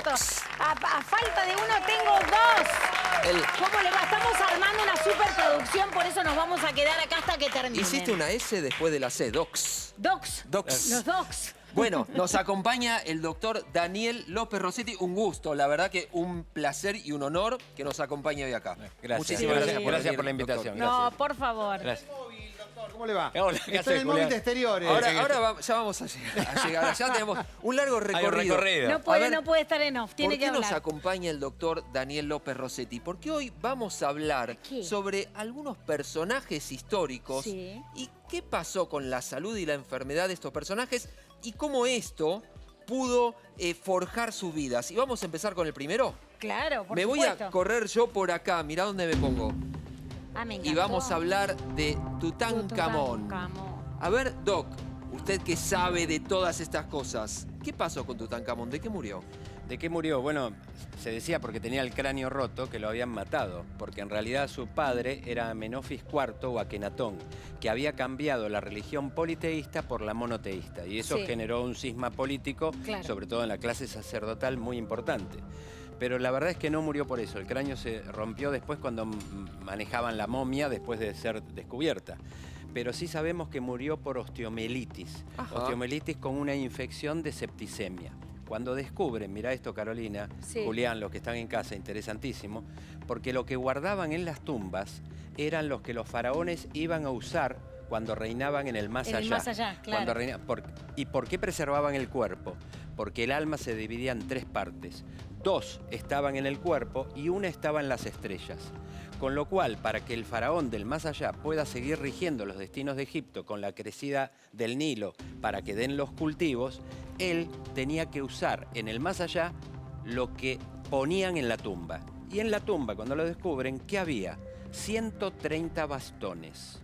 cierto. Docs. A falta de uno tengo dos. ¿Cómo le va? Estamos armando una superproducción, por eso nos vamos a quedar acá hasta que termine. Hiciste una S después de la C, Docs. Docs. Docs. Los docs. Bueno, nos acompaña el doctor Daniel López Rossetti. Un gusto, la verdad que un placer y un honor que nos acompañe hoy acá. Gracias. Muchísimas gracias por Gracias venir, por la doctor. invitación. No, Gracias. por favor. Gracias. ¿Cómo le va? Hola, ¿qué Estoy haces, en móvil Julián? de exteriores. Ahora ya vamos a llegar. Ya tenemos un largo Hay un recorrido. recorrido. No puede estar en off, tiene ¿Por que qué nos hablar. acompaña el doctor Daniel López Rossetti? Porque hoy vamos a hablar ¿Qué? sobre algunos personajes históricos Sí. y qué pasó con la salud y la enfermedad de estos personajes y cómo esto pudo forjar sus vidas. Y vamos a empezar con el primero. Claro, por Me voy supuesto. a correr yo por acá, mirá dónde me pongo. Ah, me Y encantó. vamos a hablar de Tutankamón. Tutankamón. A ver, Doc, usted que sabe de todas estas cosas, ¿qué pasó con Tutankamón? ¿De qué murió? ¿De qué murió? Bueno, se decía porque tenía el cráneo roto que lo habían matado, porque en realidad su padre era Amenofis IV o Akenatón, que había cambiado la religión politeísta por la monoteísta, y eso Sí. generó un cisma político, Claro. sobre todo en la clase sacerdotal, muy importante. Pero la verdad es que no murió por eso, el cráneo se rompió después cuando manejaban la momia después de ser descubierta. Pero sí sabemos que murió por osteomelitis, Ajá. osteomelitis con una infección de septicemia. Cuando descubren, mirá esto Carolina, Sí. Julián, los que están en casa, interesantísimo, porque lo que guardaban en las tumbas eran los que los faraones iban a usar cuando reinaban en el más En el allá. más allá, claro. ¿Y por qué preservaban el cuerpo? Porque el alma se dividía en tres partes. Dos estaban en el cuerpo y una estaba en las estrellas. Con lo cual, para que el faraón del más allá pueda seguir rigiendo los destinos de Egipto con la crecida del Nilo para que den los cultivos, él tenía que usar en el más allá lo que ponían en la tumba. Y en la tumba, cuando lo descubren, ¿qué había? 130 bastones.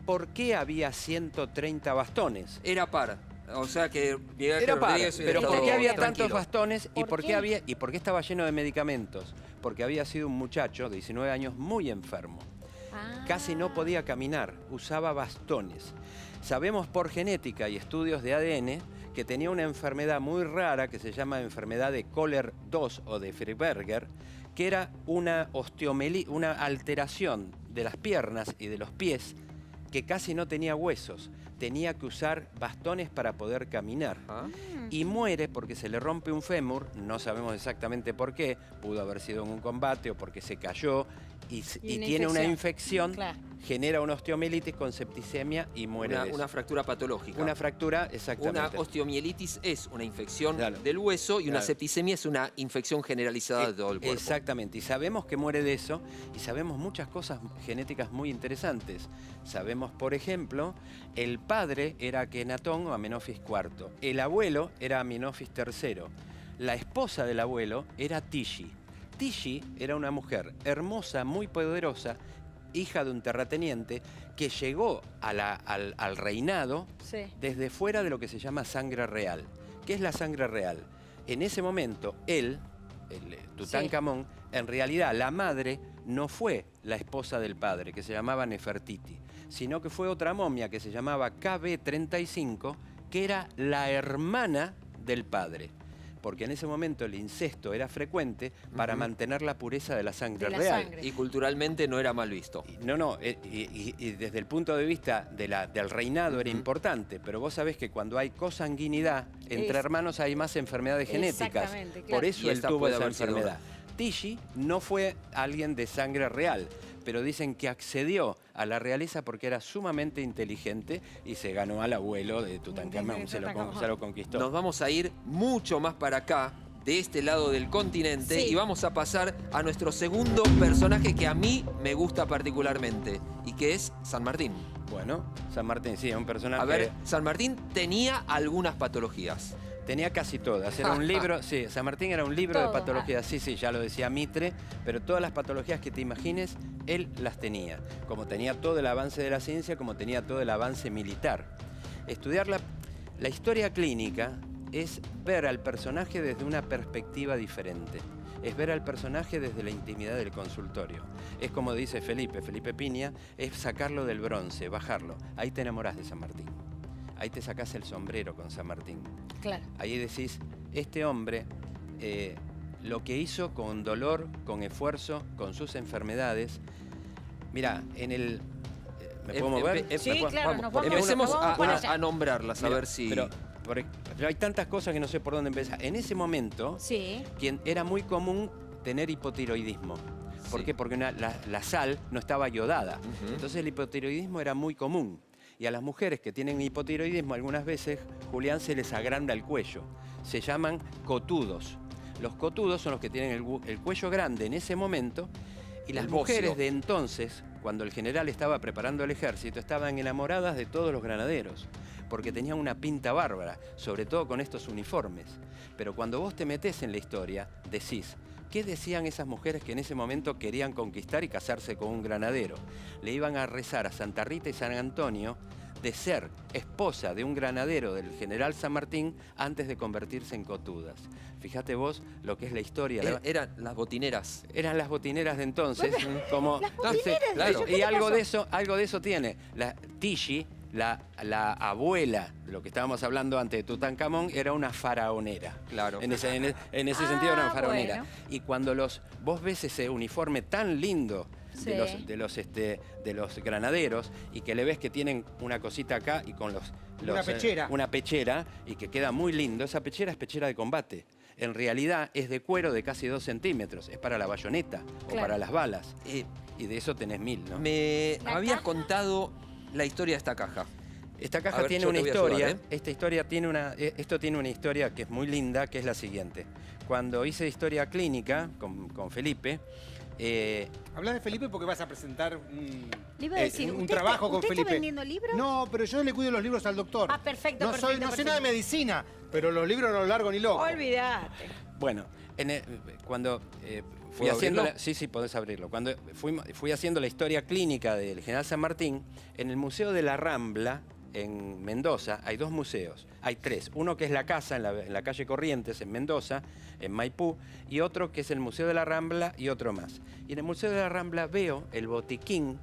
¿Por qué había 130 bastones? Era par. O sea que Miguel Era par, Rodríguez pero era ¿por qué todo había tranquilo. tantos bastones y ¿Por por qué? qué y por qué estaba lleno de medicamentos? Porque había sido un muchacho de 19 años muy enfermo. Ah. Casi no podía caminar, usaba bastones. Sabemos por genética y estudios de ADN que tenía una enfermedad muy rara que se llama enfermedad de Kohler-2 o de Freiberger, que era una una alteración de las piernas y de los pies que casi no tenía huesos. Tenía que usar bastones para poder caminar. Ah. Y muere porque se le rompe un fémur, no sabemos exactamente por qué, pudo haber sido en un combate o porque se cayó y tiene una infección, Claro. genera una osteomelitis con septicemia y muere de eso. Una fractura patológica. Una fractura, Una exactamente. osteomielitis es una infección Claro. del hueso y una Claro. septicemia es una infección generalizada de todo el cuerpo. Exactamente, y sabemos que muere de eso y sabemos muchas cosas genéticas muy interesantes. Sabemos, por ejemplo, el padre era Akenatón o Amenofis IV, el abuelo era Amenofis III, la esposa del abuelo era Tishi. Tishi era una mujer hermosa, muy poderosa, hija de un terrateniente que llegó al reinado Sí. desde fuera de lo que se llama sangre real. ¿Qué es la sangre real? En ese momento, el Tutankamón, en realidad la madre no fue la esposa del padre, que se llamaba Nefertiti, sino que fue otra momia que se llamaba KB35, que era la hermana del padre. Porque en ese momento el incesto era frecuente para mantener la pureza de la sangre De la real. sangre. Y culturalmente no era mal visto. Y desde el punto de vista del reinado era importante, pero vos sabés que cuando hay consanguinidad entre Es- hermanos hay más enfermedades genéticas. Exactamente, claro. Por eso Y él esta tuvo puede esa haber sido enfermedad. Tishi no fue alguien de sangre real, pero dicen que accedió a la realeza porque era sumamente inteligente y se ganó al abuelo de Tutankamón, se lo conquistó. Nos vamos a ir mucho más para acá, de este lado del continente, Sí. y vamos a pasar a nuestro segundo personaje que a mí me gusta particularmente, y que es San Martín. Bueno, San Martín, sí, es un personaje... A ver, San Martín tenía algunas patologías. Tenía casi todas. Era un libro, sí, San Martín era un libro Todo. de patologías. Sí, sí, ya lo decía Mitre, pero todas las patologías que te imagines, él las tenía. Como tenía todo el avance de la ciencia, como tenía todo el avance militar. Estudiar la historia clínica es ver al personaje desde una perspectiva diferente. Es ver al personaje desde la intimidad del consultorio. Es como dice Felipe Piña, es sacarlo del bronce, bajarlo. Ahí te enamorás de San Martín. Ahí te sacás el sombrero con San Martín. Claro. Ahí decís, este hombre lo que hizo con dolor, con esfuerzo, con sus enfermedades. Mira, en el... ¿Me puedo mover? Sí, claro, nos vamos. Empecemos Vamos para allá. a nombrarlas, a Mira, ver si... pero hay tantas cosas que no sé por dónde empezar. En ese momento, Sí. era muy común tener hipotiroidismo. ¿Por Sí. qué? Porque la sal no estaba yodada. Entonces el hipotiroidismo era muy común. Y a las mujeres que tienen hipotiroidismo algunas veces, Julián, se les agranda el cuello. Se llaman cotudos. Los cotudos son los que tienen el cuello grande en ese momento. Y las mujeres de entonces, cuando el general estaba preparando el ejército, estaban enamoradas de todos los granaderos, porque tenían una pinta bárbara, sobre todo con estos uniformes. Pero cuando vos te metés en la historia, decís, ¿qué decían esas mujeres que en ese momento querían conquistar y casarse con un granadero? Le iban a rezar a Santa Rita y San Antonio de ser esposa de un granadero del general San Martín antes de convertirse en cotudas. Fíjate vos lo que es la historia. Eran las botineras. Eran las botineras de entonces. Como, Las botineras, claro. Y algo de eso tiene. La Tishi, la abuela, lo que estábamos hablando antes de Tutankamón, era una faraonera. Claro. En ese sentido era una faraonera. Bueno. Y cuando vos ves ese uniforme tan lindo Sí. de los granaderos, y que le ves que tienen una cosita acá y con Una pechera. una pechera, y que queda muy lindo. Esa pechera es pechera de combate. En realidad es de cuero de casi 2 centímetros. Es para la bayoneta o Claro. para las balas. Y de eso tenés 1000, ¿no? Me ¿La habías caja? contado la historia de esta caja. Esta A caja ver, tiene yo una te voy a historia. ayudar, Esta historia esto tiene una historia que es muy linda, que es la siguiente. Cuando hice historia clínica con Felipe, Hablas de Felipe porque vas a presentar un, Le iba a decir, un ¿usted trabajo con ¿usted Felipe. está vendiendo libros? No, pero yo le cuido los libros al doctor. Ah, perfecto, No perfecto, sé nada de medicina, pero los libros no los largo ni loco. Olvídate. bueno, cuando fui ¿Puedo haciendo... abrirlo? Sí, podés abrirlo. Cuando fui haciendo la historia clínica del general San Martín, en el Museo de la Rambla, en Mendoza, hay 2 museos. Hay 3. Uno que es la casa en la calle Corrientes, en Mendoza, en Maipú, y otro que es el Museo de la Rambla y otro más. Y en el Museo de la Rambla veo el botiquín,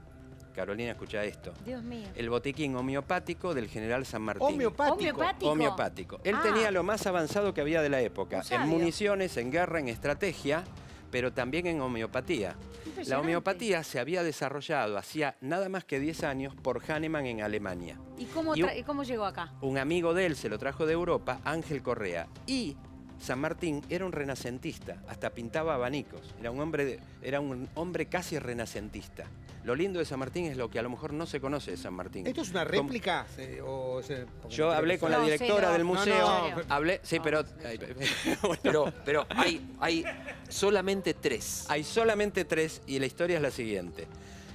Carolina, escucha esto, Dios mío. el botiquín homeopático del general San Martín. Homeopático. Homeopático. Él tenía lo más avanzado que había de la época, Un sabio. en municiones, en guerra, en estrategia, pero también en homeopatía. La Impresionante. homeopatía se había desarrollado hacía nada más que 10 años por Hahnemann en Alemania. ¿Y cómo, Y cómo llegó acá? Un amigo de él se lo trajo de Europa, Ángel Correa. Y San Martín era un renacentista, hasta pintaba abanicos. Era un hombre casi renacentista. Lo lindo de San Martín es lo que a lo mejor no se conoce de San Martín. ¿Esto es una Como- réplica? Yo hablé con la No, directora sí, del no, museo. no, no. Hablé, sí, pero Pero hay solamente 3. hay solamente 3 y la historia es la siguiente.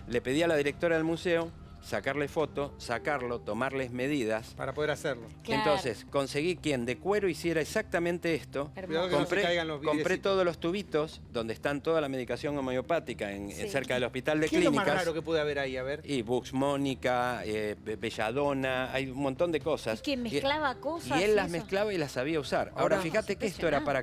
Le pedí a la directora del museo sacarle foto, sacarlo, tomarles medidas. Para poder hacerlo. Claro. Entonces, conseguí quien de cuero hiciera exactamente esto. Hermoso. que no se caigan los Compré vidriecitos. todos los tubitos donde están toda la medicación homeopática Sí. cerca del hospital de ¿Qué es lo más clínicas. raro que puede haber ahí? A ver. Y Bux Mónica, Belladona, hay un montón de cosas. Es que mezclaba cosas Y él y las eso. mezclaba y las sabía usar. Ahora, Ahora, fíjate que esto era para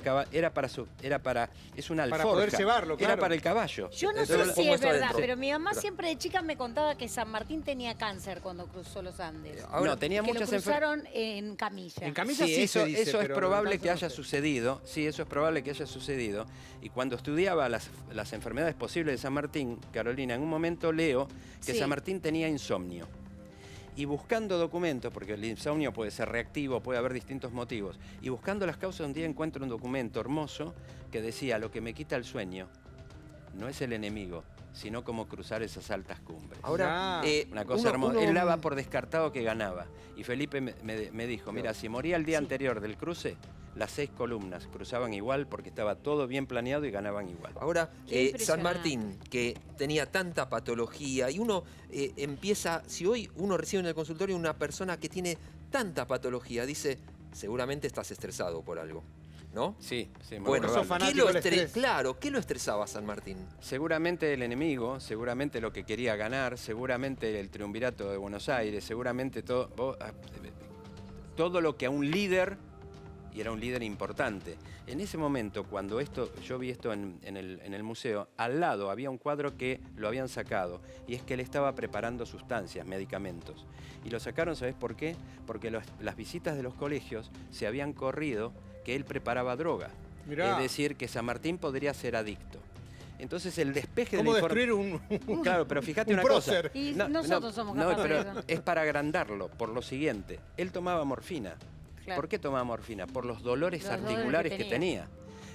es una alforja. Para poder llevarlo, Era claro. para el caballo. Yo no Eso sé lo si pongo es esto verdad, adentro. pero mi mamá Espera. siempre de chica me contaba que San Martín tenía cáncer cuando cruzó los Andes. Ahora, no, tenía que lo muchas cruzaron en camilla. En camilla sí eso, se dice, eso es pero probable cáncer que no haya sé. sucedido. Sí, eso es probable que haya sucedido. Y cuando estudiaba las enfermedades posibles de San Martín, Carolina, en un momento leo que Sí. San Martín tenía insomnio. Y buscando documentos, porque el insomnio puede ser reactivo, puede haber distintos motivos, y buscando las causas, un día encuentro un documento hermoso que decía: lo que me quita el sueño no es el enemigo, sino cómo cruzar esas altas cumbres. ahora Una cosa hermosa. Él daba por descartado que ganaba. Y Felipe me dijo, mira, si moría el día anterior del cruce, las 6 columnas cruzaban igual porque estaba todo bien planeado y ganaban igual. Ahora, Qué San impresionante. Martín, que tenía tanta patología, y uno empieza, si hoy uno recibe en el consultorio una persona que tiene tanta patología, dice, seguramente estás estresado por algo, ¿no? Sí, sí, muy Bueno, sos probable. fanático del estrés. claro, ¿qué lo estresaba a San Martín? Seguramente el enemigo, seguramente lo que quería ganar, seguramente el triunvirato de Buenos Aires, seguramente todo lo que a un líder, y era un líder importante. En ese momento, cuando yo vi esto en el museo, al lado había un cuadro que lo habían sacado, y es que él estaba preparando sustancias, medicamentos. Y lo sacaron, ¿sabés por qué? Porque las visitas de los colegios se habían corrido que él preparaba droga. Mirá. decir que San Martín podría ser adicto. Entonces el despeje ¿Cómo del destruir un Claro, pero fíjate un una prócer? cosa. Y nosotros somos no, capaces pero de eso. es para agrandarlo, por lo siguiente. Él tomaba morfina. Claro. ¿Por qué tomaba morfina? Por los dolores Los dolores articulares que que tenía.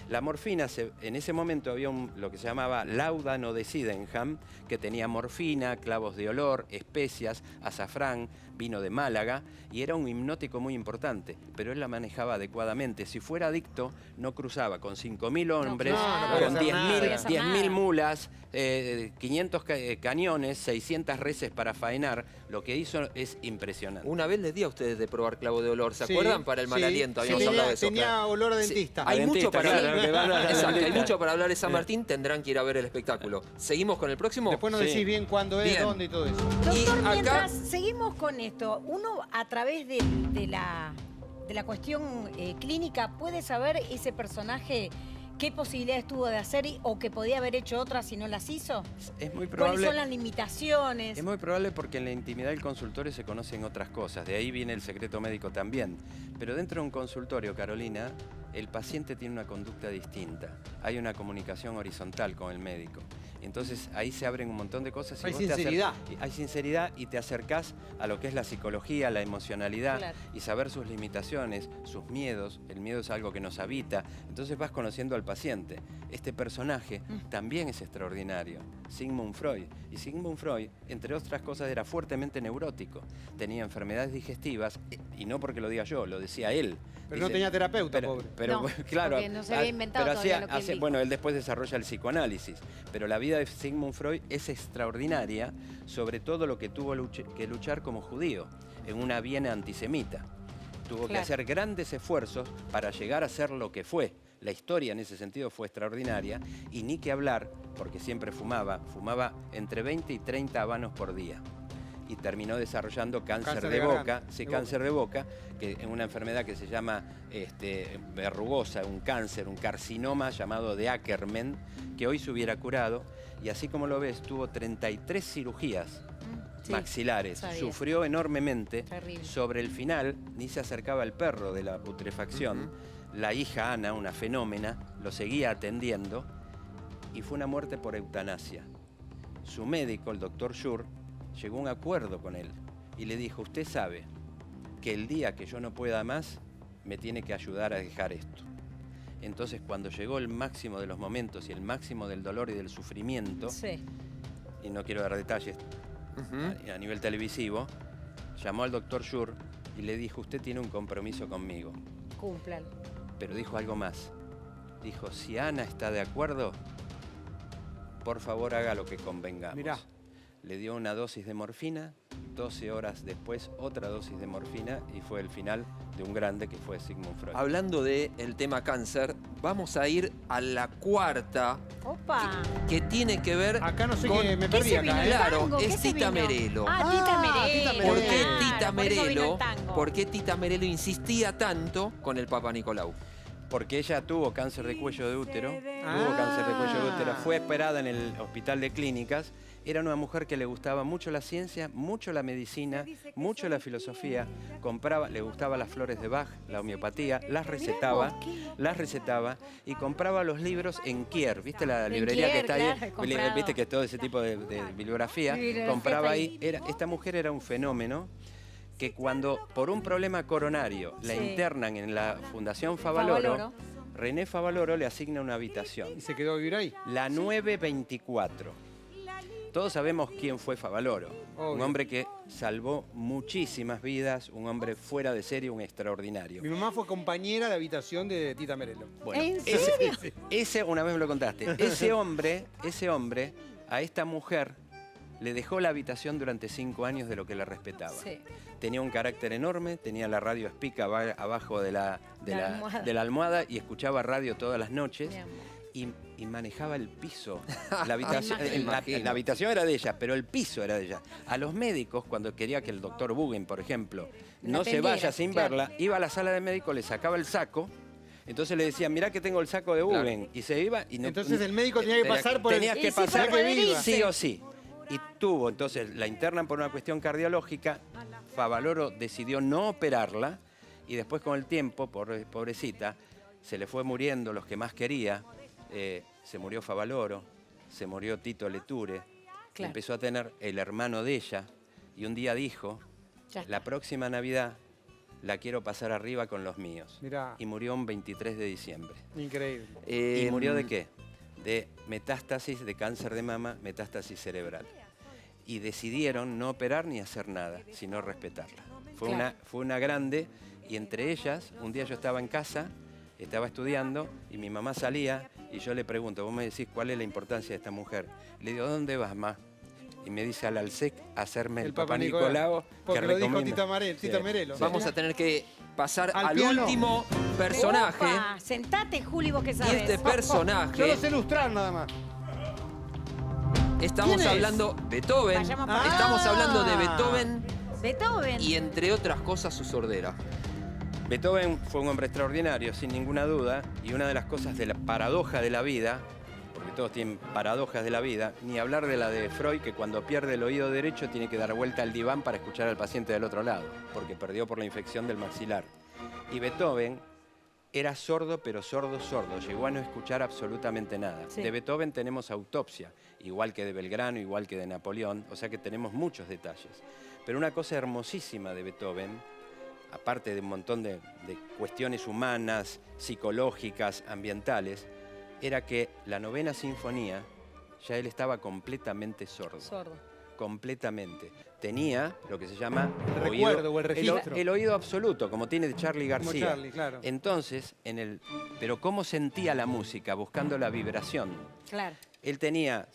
La morfina, en ese momento había lo que se llamaba láudano de Sydenham, que tenía morfina, clavos de olor, especias, azafrán, vino de Málaga, y era un hipnótico muy importante, pero él la manejaba adecuadamente. Si fuera adicto, no cruzaba con 5.000 hombres, claro. con No podía hacer nada. 10.000 mulas, 500 cañones, 600 reses para faenar. Lo que hizo es impresionante. Una vez les di a ustedes de probar clavo de olor, ¿se Sí, acuerdan? Para el mal sí. aliento, Sí, habíamos hablado de eso. tenía claro. olor a Sí, dentista. Hay A mucho dentista, para claro, hablar. que va a hablar de Exacto, hay dentista. mucho para hablar de San Martín, tendrán que ir a ver el espectáculo. ¿Seguimos con el próximo? Después nos Sí. decís bien cuándo es, Bien. dónde y todo eso. Y Doctor, acá- mientras seguimos con esto, uno a través de la cuestión clínica puede saber ese personaje qué posibilidades tuvo de hacer o que podía haber hecho otras si no las hizo. Es muy ¿Cuáles probable. son las limitaciones? Es muy probable porque en la intimidad del consultorio se conocen otras cosas, de ahí viene el secreto médico también. Pero dentro de un consultorio, Carolina, el paciente tiene una conducta distinta. Hay una comunicación horizontal con el médico. Entonces ahí se abren un montón de cosas. Hay vos te sinceridad. hay sinceridad y te acercás a lo que es la psicología, la emocionalidad Claro. y saber sus limitaciones, sus miedos. El miedo es algo que nos habita. Entonces vas conociendo al paciente. Este personaje también es extraordinario, Sigmund Freud. Y Sigmund Freud, entre otras cosas, era fuertemente neurótico. Tenía enfermedades digestivas, y no porque lo diga yo, lo decía él. Pero no Dice, tenía terapeuta, pero, pobre. pero, No, claro, porque no se había inventado pero todavía lo que él dijo. bueno, él después desarrolla el psicoanálisis, pero la vida de Sigmund Freud es extraordinaria, sobre todo lo que tuvo que luchar como judío en una Viena antisemita. Tuvo que Claro. hacer grandes esfuerzos para llegar a ser lo que fue. La historia en ese sentido fue extraordinaria, y ni que hablar, porque siempre fumaba entre 20 y 30 habanos por día. Y terminó desarrollando cáncer de boca, garganta, sí, de cáncer de boca, que es una enfermedad que se llama verrugosa, un cáncer, un carcinoma llamado de Ackermann, que hoy se hubiera curado, y así como lo ves, tuvo 33 cirugías Sí, maxilares, sabía. sufrió enormemente. Terrible. Sobre el final, ni se acercaba el perro de la putrefacción. La hija Ana, una fenómena, lo seguía atendiendo, y fue una muerte por eutanasia. Su médico, el doctor Schur, llegó a un acuerdo con él y le dijo: usted sabe que el día que yo no pueda más, me tiene que ayudar a dejar esto. Entonces, cuando llegó el máximo de los momentos y el máximo del dolor y del sufrimiento, Sí. y no quiero dar detalles a nivel televisivo, llamó al doctor Schur y le dijo: usted tiene un compromiso conmigo. Cumplan. Pero dijo algo más. Dijo: si Ana está de acuerdo, por favor haga lo que convengamos. Mirá. Le dio una dosis de morfina, 12 horas después otra dosis de morfina, y fue el final de un grande que fue Sigmund Freud. Hablando del tema cáncer, vamos a ir a la cuarta, Opa. que tiene que ver Acá no sé con... qué, me ¿Qué perdí se vino? acá, ¿El ¿eh? Claro, tango? ¿Qué es se Tita vino? Merelo. Ah, Tita Merelo. Tita ¿Por Merelo. qué Claro, Tita por eso vino el Merelo? tango. ¿Por qué Tita Merelo insistía tanto con el Papa Nicolau? Porque ella tuvo cáncer de cuello de útero, Ah. tuvo cáncer de cuello de útero, fue operada en el hospital de clínicas. Era una mujer que le gustaba mucho la ciencia, mucho la medicina, mucho la filosofía. Le gustaba las flores de Bach, la homeopatía, las recetaba y compraba los libros en Kier. ¿Viste la En librería que Kier, está claro, he ahí? comprado. ¿Viste que todo ese tipo de bibliografía? Bibliografía Compraba está ahí. ahí. Esta mujer era un fenómeno, que cuando por un problema coronario la Sí. internan en la Fundación Favaloro, Favaloro. René Favaloro le asigna una habitación, Y se quedó a vivir ahí. la 924. Todos sabemos quién fue Favaloro, un Obvio. hombre que salvó muchísimas vidas, un hombre fuera de serie, un extraordinario. Mi mamá fue compañera de habitación de Tita Merelo. Bueno, ¿En serio? ese una vez me lo contaste. Ese hombre, a esta mujer le dejó la habitación durante 5 años de lo que la respetaba. Sí. Tenía un carácter enorme, tenía la radio espica abajo de la almohada. de la almohada, y escuchaba radio todas las noches. Mi amor. Y manejaba el piso. La habitación, Me imagino. la habitación era de ella, pero el piso era de ella. A los médicos, cuando quería que el doctor Buggen, por ejemplo, no se atendiera, vaya sin claro. verla, iba a la sala de médico, le sacaba el saco. Entonces le decía: mirá que tengo el saco de Buggen. Y se iba y no. Entonces el médico tenía que pasar por el... Tenías que Y sí, pasar para poder irse. sí o sí. Y tuvo, entonces la internan por una cuestión cardiológica. Favaloro decidió no operarla, y después, con el tiempo, pobrecita, se le fue muriendo los que más quería. Se murió Favaloro, se murió Tito Leture, Claro. empezó a tener el hermano de ella y un día dijo, Ya está. la próxima Navidad la quiero pasar arriba con los míos. Mirá. Y murió un 23 de diciembre. Increíble. ¿Y murió de qué? De metástasis, de cáncer de mama, metástasis cerebral. Y decidieron no operar ni hacer nada, sino respetarla. Claro. Fue una grande, y entre ellas, un día yo estaba en casa, estaba estudiando, y mi mamá salía, y yo le pregunto, vos me decís cuál es la importancia de esta mujer. Le digo, ¿dónde vas, ma? Y me dice al Alsec a hacerme el Papá Nicolau, Porque que lo dijo recomienda. Tita Merelo. Vamos a tener que pasar Al al piano. último personaje. Opa, sentate, Juli, vos que Y sabes. este Yo personaje, lo sé ilustrar nada más. estamos ¿Quién es? hablando Beethoven. Vayamos para allá. Estamos hablando de Beethoven Beethoven. y entre otras cosas su sordera. Beethoven fue un hombre extraordinario, sin ninguna duda, y una de las cosas de la paradoja de la vida, porque todos tienen paradojas de la vida, ni hablar de la de Freud, que cuando pierde el oído derecho tiene que dar vuelta al diván para escuchar al paciente del otro lado, porque perdió por la infección del maxilar. Y Beethoven era sordo, pero sordo, llegó a no escuchar absolutamente nada. Sí. De Beethoven tenemos autopsia, igual que de Belgrano, igual que de Napoleón, o sea que tenemos muchos detalles. Pero una cosa hermosísima de Beethoven, aparte de un montón de cuestiones humanas, psicológicas, ambientales, era que la novena sinfonía ya él estaba completamente sordo. Sordo. Completamente. Tenía lo que se llama El recuerdo o el registro. el oído absoluto, como tiene Charly Como García. Charly, claro. Entonces, pero ¿cómo sentía la música? Buscando la vibración. Claro. Él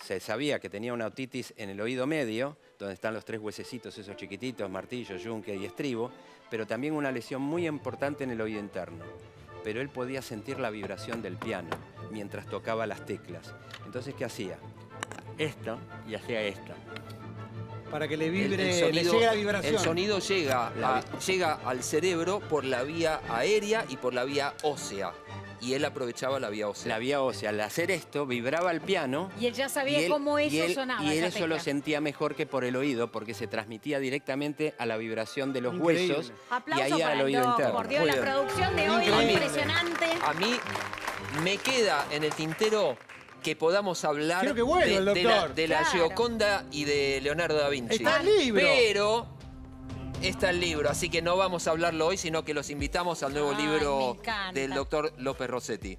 se sabía que tenía una otitis en el oído medio, donde están los tres huesecitos esos chiquititos, martillo, yunque y estribo, pero también una lesión muy importante en el oído interno. Pero él podía sentir la vibración del piano mientras tocaba las teclas. Entonces, ¿qué hacía? Esto y hacía esto. Para que le El vibre, le sonido, llegue la vibración. el sonido llega al cerebro por la vía aérea y por la vía ósea. Y él aprovechaba la vía ósea. La vía ósea, al hacer esto, vibraba el piano. Y él ya sabía cómo eso sonaba. Y él esa eso tecla. lo sentía mejor que por el oído, porque se transmitía directamente a la vibración de los Increíble. huesos Aplauso y ahí para al el oído Doc, interno. por Dios, Muy la bien. producción de hoy es Increíble. impresionante. A mí me queda en el tintero que podamos hablar Quiero que vuelva el de la doctor. Claro. Claro. Gioconda y de Leonardo da Vinci. Está el libro. Pero está el libro, así que no vamos a hablarlo hoy, sino que los invitamos al nuevo Ay, me libro encanta. del doctor López Rossetti.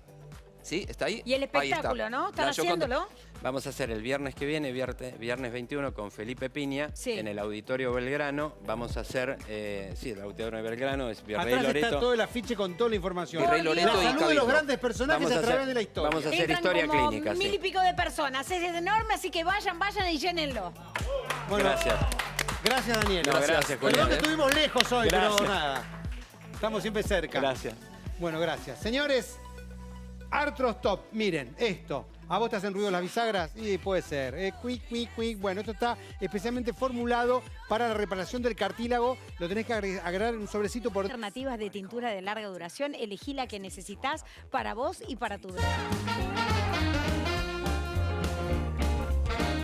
¿Sí? ¿Está ahí? Y el Ahí está. espectáculo, ¿no? ¿Están La Gioconda. haciéndolo? Vamos a hacer el viernes que viene, viernes 21, con Felipe Piña, Sí. en el Auditorio Belgrano. Vamos a hacer, el Auditorio Belgrano es Virrey Atrás está Loreto. todo el afiche con toda la información. Virrey La Loreto y salud de los Cabildo. grandes personajes Vamos a a través hacer- de la historia. vamos a hacer Entran historia como clínica, 1000 sí. y pico de personas. Es enorme, así que vayan y llénenlo. Bueno, Gracias. Gracias, Daniel. No, gracias, Perdón Julián. que estuvimos lejos hoy, Gracias. pero nada. Estamos siempre cerca. Gracias. Bueno, gracias. Señores, Arthrostop, miren, esto. ¿A vos te hacen ruido las bisagras? Y puede ser. Quick. Bueno, esto está especialmente formulado para la reparación del cartílago. Lo tenés que agregar en un sobrecito por... Alternativas de tintura de larga duración. Elegí la que necesitas para vos y para tu bebé.